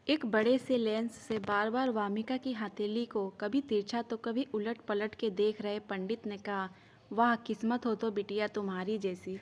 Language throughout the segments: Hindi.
एक बड़े से लेंस से बार बार वामिका की हथेली को कभी तिरछा तो कभी उलट पलट के देख रहे पंडित ने कहा, वाह किस्मत हो तो बिटिया तुम्हारी जैसी।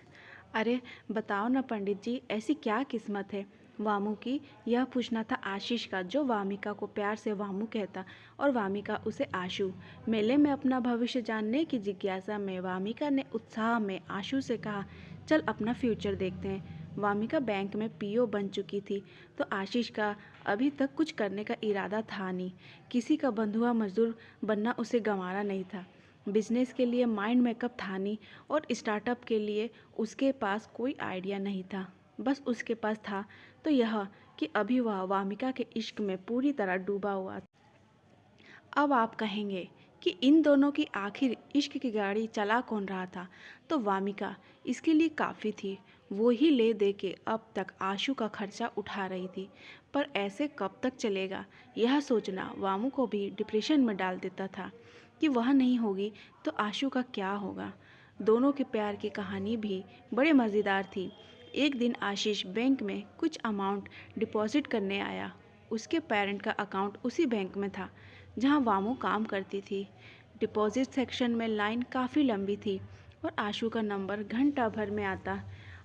अरे बताओ ना पंडित जी, ऐसी क्या किस्मत है वामू की? यह पूछना था आशीष का, जो वामिका को प्यार से वामू कहता और वामिका उसे आशु। मेले में अपना भविष्य जानने की जिज्ञासा में वामिका ने उत्साह में आशु से कहा, चल अपना फ्यूचर देखते हैं। वामिका बैंक में पीओ बन चुकी थी तो आशीष का अभी तक कुछ करने का इरादा था नहीं। किसी का बंधुआ मजदूर बनना उसे गंवारा नहीं था। बिजनेस के लिए माइंड मेकअप था नहीं और स्टार्टअप के लिए उसके पास कोई आइडिया नहीं था। बस उसके पास था तो यह कि अभी वह वामिका के इश्क में पूरी तरह डूबा हुआ था। अब आप कहेंगे कि इन दोनों की आखिर इश्क की गाड़ी चला कौन रहा था? तो वामिका इसके लिए काफ़ी थी। वो ही ले दे के अब तक आशु का खर्चा उठा रही थी। पर ऐसे कब तक चलेगा? यह सोचना वामू को भी डिप्रेशन में डाल देता था कि वह नहीं होगी तो आशु का क्या होगा। दोनों के प्यार की कहानी भी बड़े मज़ेदार थी। एक दिन आशीष बैंक में कुछ अमाउंट डिपॉजिट करने आया। उसके पेरेंट का अकाउंट उसी बैंक में था जहां वामू काम करती थी। डिपॉजिट सेक्शन में लाइन काफ़ी लंबी थी और आशु का नंबर घंटा भर में आता।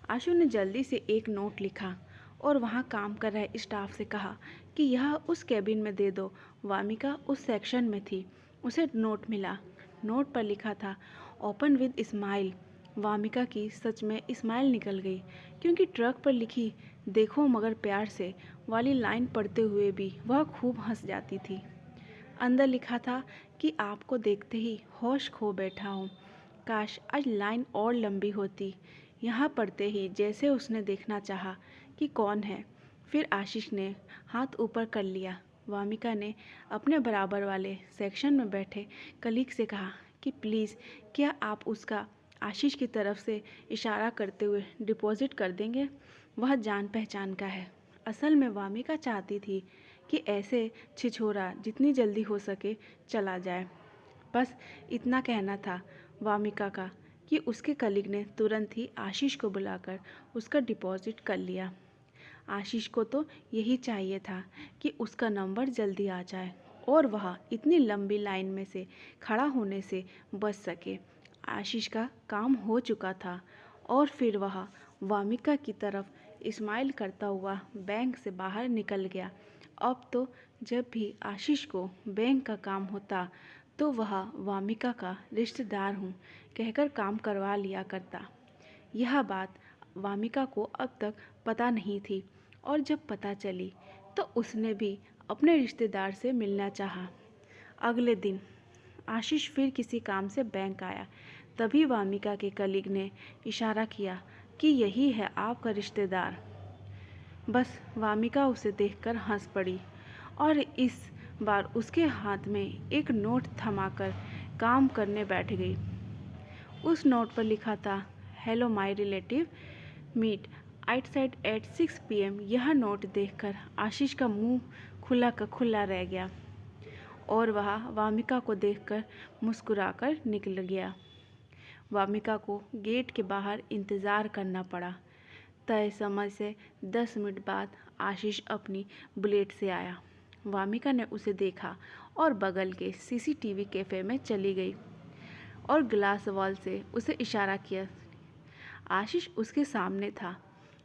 आशु ने जल्दी से एक नोट लिखा और वहां काम कर रहे स्टाफ से कहा कि यह उस कैबिन में दे दो। वामिका उस सेक्शन में थी। उसे नोट मिला। नोट पर लिखा था, ओपन विद स्माइल। वामिका की सच में स्माइल निकल गई, क्योंकि ट्रक पर लिखी देखो मगर प्यार से वाली लाइन पढ़ते हुए भी वह खूब हंस जाती थी। अंदर लिखा था कि आपको देखते ही होश खो बैठा हूँ। काश आज लाइन और लंबी होती। यहाँ पढ़ते ही जैसे उसने देखना चाहा कि कौन है। फिर आशीष ने हाथ ऊपर कर लिया। वामिका ने अपने बराबर वाले सेक्शन में बैठे कलीग से कहा कि प्लीज़ क्या आप उसका आशीष की तरफ से इशारा करते हुए डिपॉजिट कर देंगे? वह जान पहचान का है। असल में वामिका चाहती थी कि ऐसे छिछोरा जितनी जल्दी हो सके चला जाए। बस इतना कहना था वामिका का कि उसके कलीग ने तुरंत ही आशीष को बुलाकर उसका डिपॉजिट कर लिया। आशीष को तो यही चाहिए था कि उसका नंबर जल्दी आ जाए और वह इतनी लंबी लाइन में से खड़ा होने से बच सके। आशीष का काम हो चुका था और फिर वह वामिका की तरफ स्माइल करता हुआ बैंक से बाहर निकल गया। अब तो जब भी आशीष को बैंक का काम होता तो वह वामिका का रिश्तेदार हूँ कहकर काम करवा लिया करता। यह बात वामिका को अब तक पता नहीं थी और जब पता चली तो उसने भी अपने रिश्तेदार से मिलना चाहा। अगले दिन आशीष फिर किसी काम से बैंक आया। तभी वामिका के कलीग ने इशारा किया कि यही है आपका रिश्तेदार। बस वामिका उसे देखकर हंस पड़ी और इस बार उसके हाथ में एक नोट थमाकर काम करने बैठ गई। उस नोट पर लिखा था, hello my relative, meet outside at 6 PM। यह नोट देखकर आशीष का मुंह खुला का खुला रह गया और वह वामिका को देखकर मुस्कुराकर निकल गया। वामिका को गेट के बाहर इंतज़ार करना पड़ा। तय समय से 10 मिनट बाद आशीष अपनी बुलेट से आया। वामिका ने उसे देखा और बगल के सीसीटीवी कैफ़े में चली गई और ग्लास वॉल से उसे इशारा किया। आशीष उसके सामने था।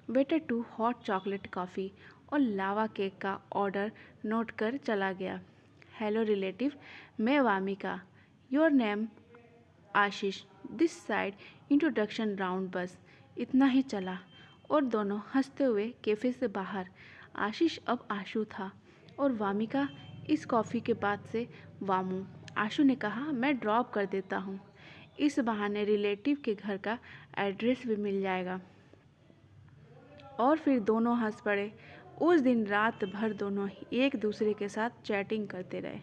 वेटर 2 हॉट चॉकलेट कॉफ़ी और लावा केक का ऑर्डर नोट कर चला गया। हेलो रिलेटिव, मैं Wamiqa, your name Ashish, this side, introduction round. बस इतना ही चला और दोनों हंसते हुए कैफ़े से बाहर। आशीष अब आशु था और वामिका इस कॉफ़ी के बाद से वामू। आशु ने कहा, मैं ड्रॉप कर देता हूँ। इस बहाने रिलेटिव के घर का एड्रेस भी मिल जाएगा। और फिर दोनों हंस पड़े। उस दिन रात भर दोनों एक दूसरे के साथ चैटिंग करते रहे,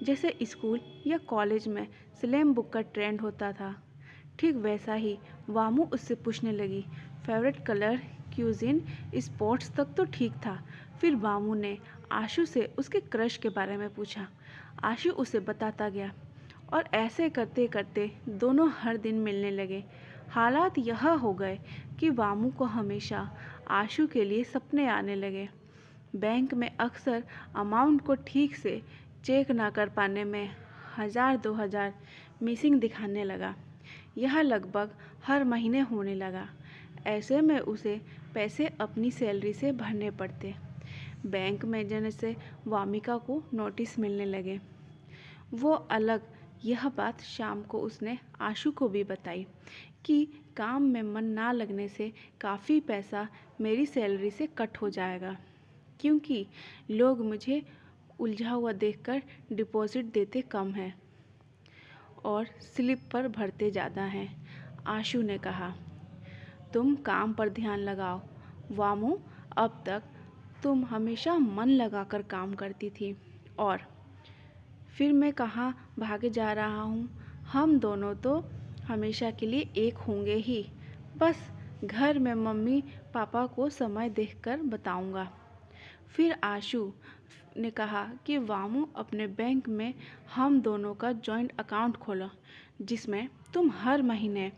जैसे स्कूल या कॉलेज में स्लैम बुक का ट्रेंड होता था। ठीक वैसा ही वामू उससे पूछने लगी, फेवरेट कलर, क्यूजिन, स्पोर्ट्स तक तो ठीक था। फिर वामू ने आशु से उसके क्रश के बारे में पूछा। आशु उसे बताता गया और ऐसे करते करते दोनों हर दिन मिलने लगे। हालात यह हो गए कि वामू को हमेशा आशु के लिए सपने आने लगे। बैंक में अक्सर अमाउंट को ठीक से चेक ना कर पाने में 1000-2000 मिसिंग दिखाने लगा। यह लगभग हर महीने होने लगा। ऐसे में उसे पैसे अपनी सैलरी से भरने पड़ते। बैंक मैनेजर से वामिका को नोटिस मिलने लगे। वो अलग यह बात शाम को उसने आशु को भी बताई कि काम में मन ना लगने से काफ़ी पैसा मेरी सैलरी से कट हो जाएगा, क्योंकि लोग मुझे उलझा हुआ देखकर डिपॉजिट देते कम है और स्लिप पर भरते ज़्यादा हैं। आशु ने कहा, तुम काम पर ध्यान लगाओ वामू, अब तक तुम हमेशा मन लगाकर काम करती थी और फिर मैं कहाँ भागे जा रहा हूँ। हम दोनों तो हमेशा के लिए एक होंगे ही। बस घर में मम्मी पापा को समय देखकर बताऊँगा। फिर आशु ने कहा कि वामू, अपने बैंक में हम दोनों का जॉइंट अकाउंट खोलो, जिसमें तुम हर महीने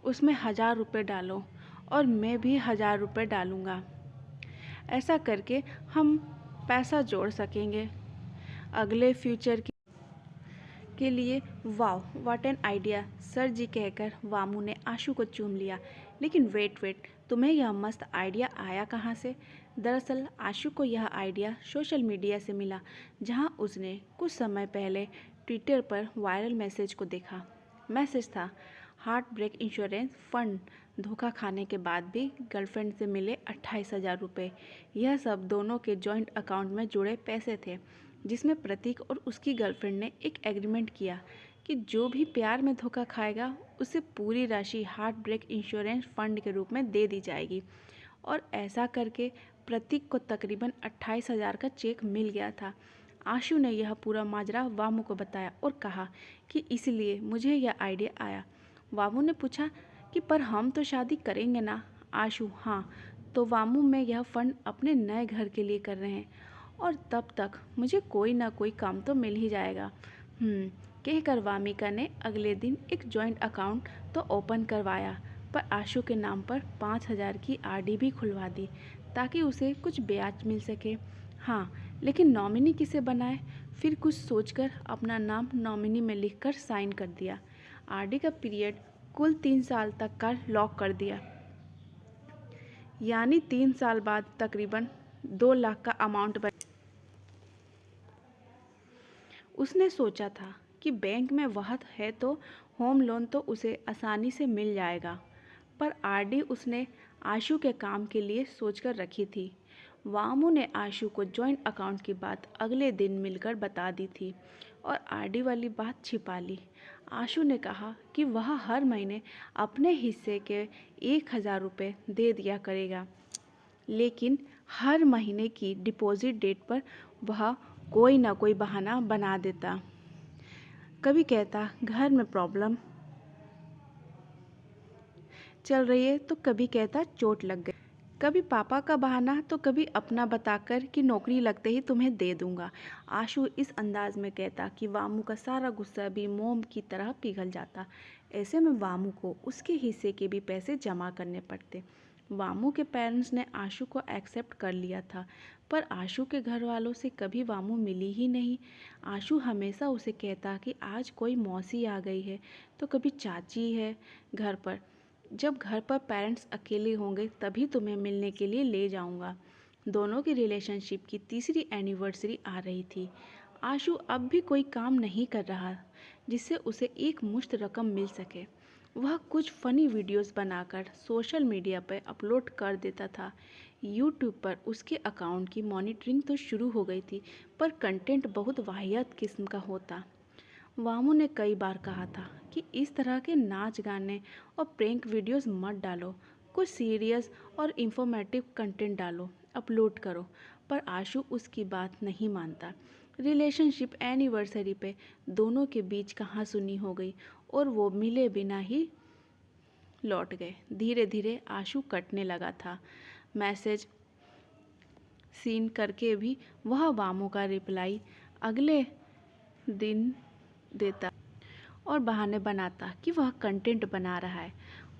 उसमें 1000 रुपये डालो और मैं भी 1000 रुपये डालूँगा। ऐसा करके हम पैसा जोड़ सकेंगे अगले फ्यूचर के लिए। Wow, what an idea sir ji, कहकर वामू ने आशु को चूम लिया। लेकिन वेट, तुम्हें यह मस्त आइडिया आया कहाँ से? दरअसल आशु को यह आइडिया सोशल मीडिया से मिला, जहाँ उसने कुछ समय पहले ट्विटर पर वायरल मैसेज को देखा। मैसेज था, हार्ट ब्रेक इंश्योरेंस फंड, धोखा खाने के बाद भी गर्लफ्रेंड से मिले 28,000 रुपये। यह सब दोनों के जॉइंट अकाउंट में जुड़े पैसे थे, जिसमें प्रतीक और उसकी गर्लफ्रेंड ने एक एग्रीमेंट किया कि जो भी प्यार में धोखा खाएगा उसे पूरी राशि हार्ट ब्रेक इंश्योरेंस फंड के रूप में दे दी जाएगी। और ऐसा करके प्रतीक को तकरीबन 28,000 का चेक मिल गया था। आशु ने यह पूरा माजरा वामू को बताया और कहा कि इसलिए मुझे यह आइडिया आया। वामू ने पूछा कि पर हम तो शादी करेंगे ना? आशु, हाँ, तो वामू, मैं यह फंड अपने नए घर के लिए कर रहे हैं और तब तक मुझे कोई ना कोई काम तो मिल ही जाएगा। कहकर वामिका ने अगले दिन एक जॉइंट अकाउंट तो ओपन करवाया, पर आशु के नाम पर 5,000 की आरडी भी खुलवा दी, ताकि उसे कुछ ब्याज मिल सके। हाँ, लेकिन नॉमिनी किसे बनाए? फिर कुछ सोचकर अपना नाम नॉमिनी में लिखकर साइन कर दिया। आरडी का पीरियड कुल 3 साल तक का लॉक कर दिया, यानी 3 साल बाद तकरीबन 2 लाख का अमाउंट बन। उसने सोचा था कि बैंक में वहत है तो होम लोन तो उसे आसानी से मिल जाएगा, पर आरडी उसने आशु के काम के लिए सोचकर रखी थी। वामू ने आशु को जॉइंट अकाउंट की बात अगले दिन मिलकर बता दी थी और आरडी वाली बात छिपा ली। आशु ने कहा कि वह हर महीने अपने हिस्से के 1,000 रुपये दे दिया करेगा, लेकिन हर महीने की डिपॉजिट डेट पर वह कोई ना कोई बहाना बना देता। कभी कहता घर में प्रॉब्लम चल रही है, तो कभी कहता चोट लग गई। कभी पापा का बहाना तो कभी अपना बताकर कि नौकरी लगते ही तुम्हें दे दूंगा। आशु इस अंदाज में कहता कि वामू का सारा गुस्सा भी मोम की तरह पिघल जाता। ऐसे में वामू को उसके हिस्से के भी पैसे जमा करने पड़ते। वामू के पेरेंट्स ने आशु को एक्सेप्ट कर लिया था, पर आशु के घर वालों से कभी वामू मिली ही नहीं। आशु हमेशा उसे कहता कि आज कोई मौसी आ गई है, तो कभी चाची है घर पर। जब घर पर पेरेंट्स अकेले होंगे तभी तुम्हें मिलने के लिए ले जाऊंगा। दोनों की रिलेशनशिप की 3री एनिवर्सरी आ रही थी। आशु अब भी कोई काम नहीं कर रहा जिससे उसे एक मुश्त रकम मिल सके। वह कुछ फ़नी वीडियोस बनाकर सोशल मीडिया पर अपलोड कर देता था। यूट्यूब पर उसके अकाउंट की मॉनिटरिंग तो शुरू हो गई थी, पर कंटेंट बहुत वाहियात किस्म का होता। वामू ने कई बार कहा था कि इस तरह के नाच गाने और प्रैंक वीडियोस मत डालो, कुछ सीरियस और इंफॉर्मेटिव कंटेंट डालो, अपलोड करो, पर आशु उसकी बात नहीं मानता। रिलेशनशिप एनिवर्सरी पे दोनों के बीच कहाँ सुनी हो गई और वो मिले बिना ही लौट गए। धीरे धीरे आशु कटने लगा था। मैसेज सीन करके भी वह वामू का रिप्लाई अगले दिन देता और बहाने बनाता कि वह कंटेंट बना रहा है।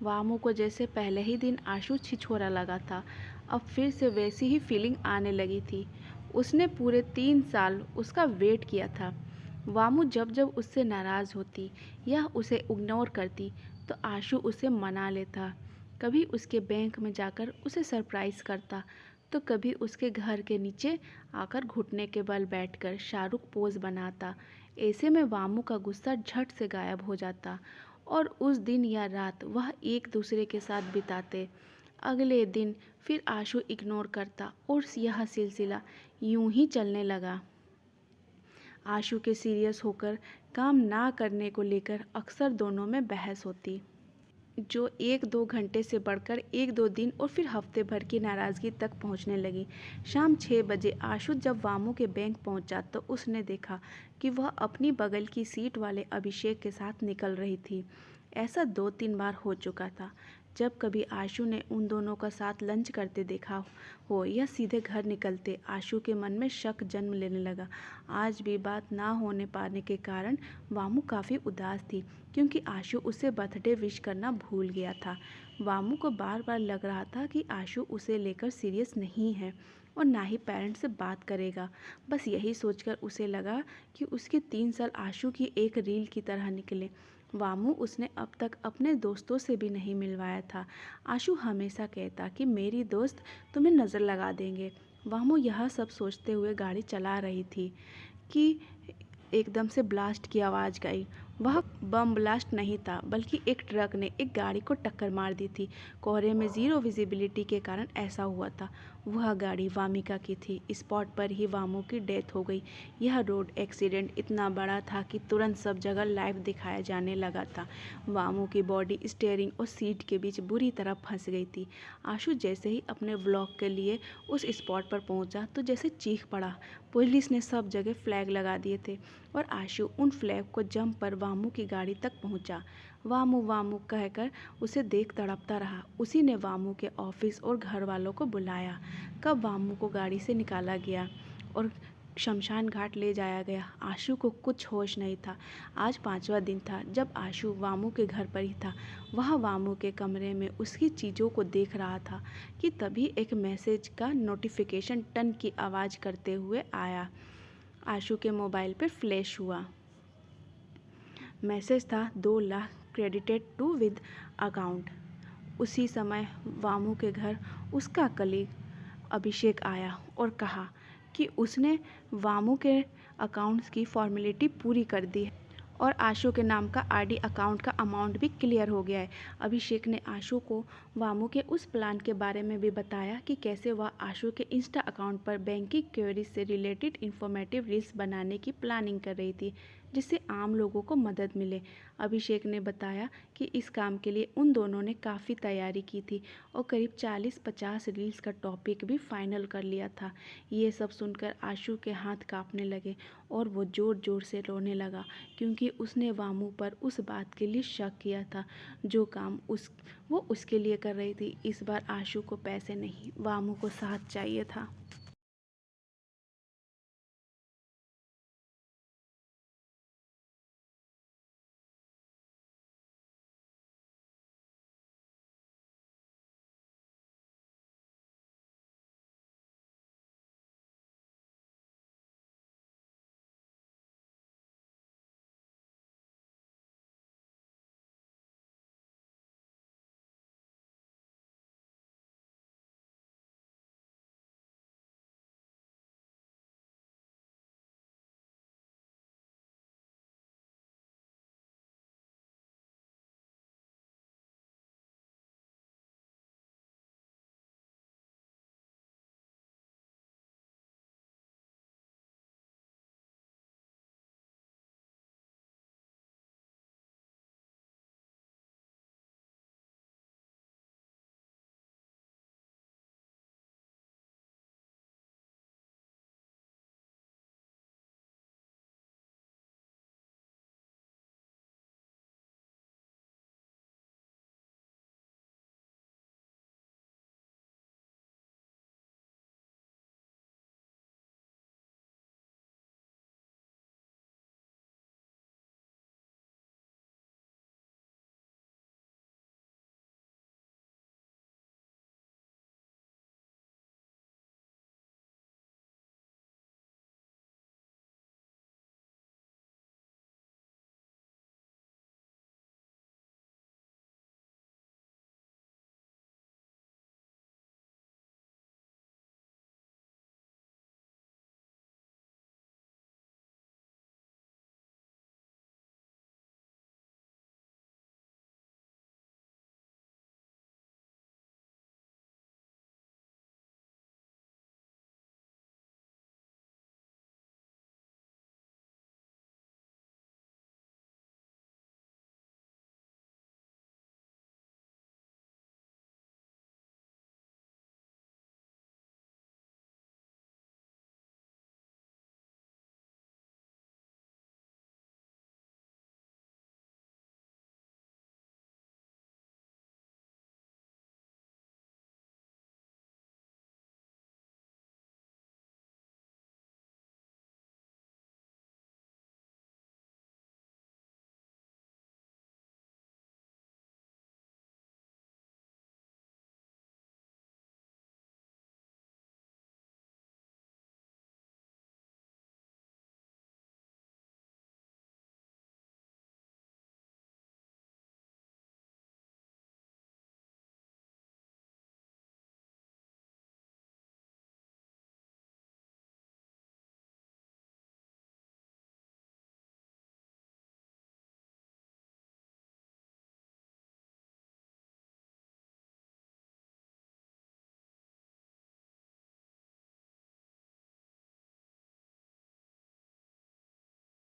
वामू को जैसे पहले ही दिन आशु छिछोरा लगा था, अब फिर से वैसी ही फीलिंग आने लगी थी। उसने पूरे 3 साल उसका वेट किया था। वामू जब जब उससे नाराज़ होती या उसे इग्नोर करती तो आशु उसे मना लेता। कभी उसके बैंक में जाकर उसे सरप्राइज़ करता तो कभी उसके घर के नीचे आकर घुटने के बल बैठकर शाहरुख पोज बनाता। ऐसे में वामू का गुस्सा झट से गायब हो जाता और उस दिन या रात वह एक दूसरे के साथ बिताते। अगले दिन फिर आशु इग्नोर करता और यह सिलसिला यूं ही चलने लगा। आशु के सीरियस होकर काम ना करने को लेकर अक्सर दोनों में बहस होती, जो 1-2 घंटे से बढ़कर 1-2 दिन और फिर हफ्ते भर की नाराज़गी तक पहुंचने लगी। शाम 6 बजे आशु जब वामू के बैंक पहुंचा तो उसने देखा कि वह अपनी बगल की सीट वाले अभिषेक के साथ निकल रही थी। ऐसा 2-3 बार हो चुका था। जब कभी आशु ने उन दोनों का साथ लंच करते देखा हो या सीधे घर निकलते, आशु के मन में शक जन्म लेने लगा। आज भी बात ना होने पाने के कारण वामू काफ़ी उदास थी, क्योंकि आशु उसे बर्थडे विश करना भूल गया था। वामू को बार बार लग रहा था कि आशु उसे लेकर सीरियस नहीं है और ना ही पेरेंट्स से बात करेगा। बस यही सोचकर उसे लगा कि उसके 3 साल आशु की एक रील की तरह निकले। वामू उसने अब तक अपने दोस्तों से भी नहीं मिलवाया था। आशु हमेशा कहता कि मेरी दोस्त तुम्हें नज़र लगा देंगे। वामू यह सब सोचते हुए गाड़ी चला रही थी कि एकदम से ब्लास्ट की आवाज़ आई। वह बम ब्लास्ट नहीं था, बल्कि एक ट्रक ने एक गाड़ी को टक्कर मार दी थी। कोहरे में ज़ीरो विजिबिलिटी के कारण ऐसा हुआ था। वह गाड़ी वामिका की थी। स्पॉट पर ही वामू की डेथ हो गई। यह रोड एक्सीडेंट इतना बड़ा था कि तुरंत सब जगह लाइव दिखाया जाने लगा था। वामू की बॉडी स्टीयरिंग और सीट के बीच बुरी तरह फंस गई थी। आशु जैसे ही अपने ब्लॉक के लिए उस स्पॉट पर पहुंचा तो जैसे चीख पड़ा। पुलिस ने सब जगह फ्लैग लगा दिए थे और आशु उन फ्लैग को जंप पर वामू की गाड़ी तक पहुंचा। वामू वामू कहकर उसे देख तड़पता रहा। उसी ने वामू के ऑफिस और घर वालों को बुलाया। कब वामू को गाड़ी से निकाला गया और शमशान घाट ले जाया गया, आशु को कुछ होश नहीं था। आज 5वां दिन था जब आशु वामू के घर पर ही था। वह वामू के कमरे में उसकी चीज़ों को देख रहा था कि तभी एक मैसेज का नोटिफिकेशन टन की आवाज़ करते हुए आया। आशु के मोबाइल पर फ्लैश हुआ। मैसेज था 2 lakh credited to with account. उसी समय वामू के घर उसका कलीग अभिषेक आया और कहा कि उसने वामू के अकाउंट्स की फॉर्मेलिटी पूरी कर दी है और आशु के नाम का आरडी अकाउंट का अमाउंट भी क्लियर हो गया है। अभिषेक ने आशु को वामू के उस प्लान के बारे में भी बताया कि कैसे वह आशु के इंस्टा अकाउंट पर बैंकिंग क्वेरीज से रिलेटेड इंफॉर्मेटिव रील्स बनाने की प्लानिंग कर रही थी, जिससे आम लोगों को मदद मिले। अभिषेक ने बताया कि इस काम के लिए उन दोनों ने काफ़ी तैयारी की थी और करीब 40-50 रील्स का टॉपिक भी फाइनल कर लिया था। ये सब सुनकर आशु के हाथ कांपने लगे और वो ज़ोर ज़ोर से रोने लगा, क्योंकि उसने वामू पर उस बात के लिए शक किया था जो काम वो उसके लिए कर रही थी। इस बार आशु को पैसे नहीं, वामू को साथ चाहिए था।